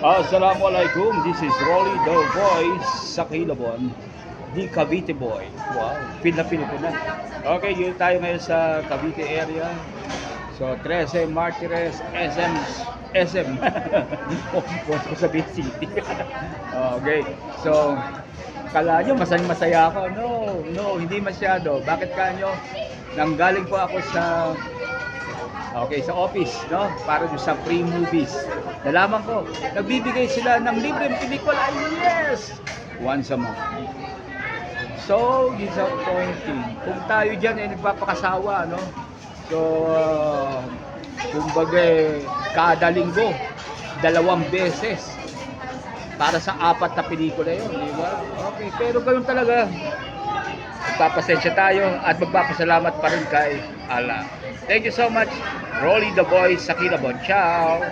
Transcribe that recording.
Assalamualaikum, this is Rolly the Voice sa Kilabon, the Cavite Boy. Wow, feel na ko na. Okay, yun tayo ngayon sa Cavite area. So, 13 Martires, SM. Huwag ko sabihin city. Okay, so, kala nyo masaya ako. No, hindi masyado. Bakit kanyo? Nanggaling po ako sa office, no? Para sa free movies. Nalaman ko, nagbibigay sila ng libreng pelikula. Yes! Once a month. So, disappointing. Kung tayo dyan ay nagpapakasawa, no? So, kumbaga, kada linggo, 2 beses para sa 4 na pelikula yun, di ba? Okay, pero ganoon talaga. Magpapasensya tayo at magpapasalamat pa rin kay Allah. Thank you so much. Rolly the Voice sa Kilabon. Ciao!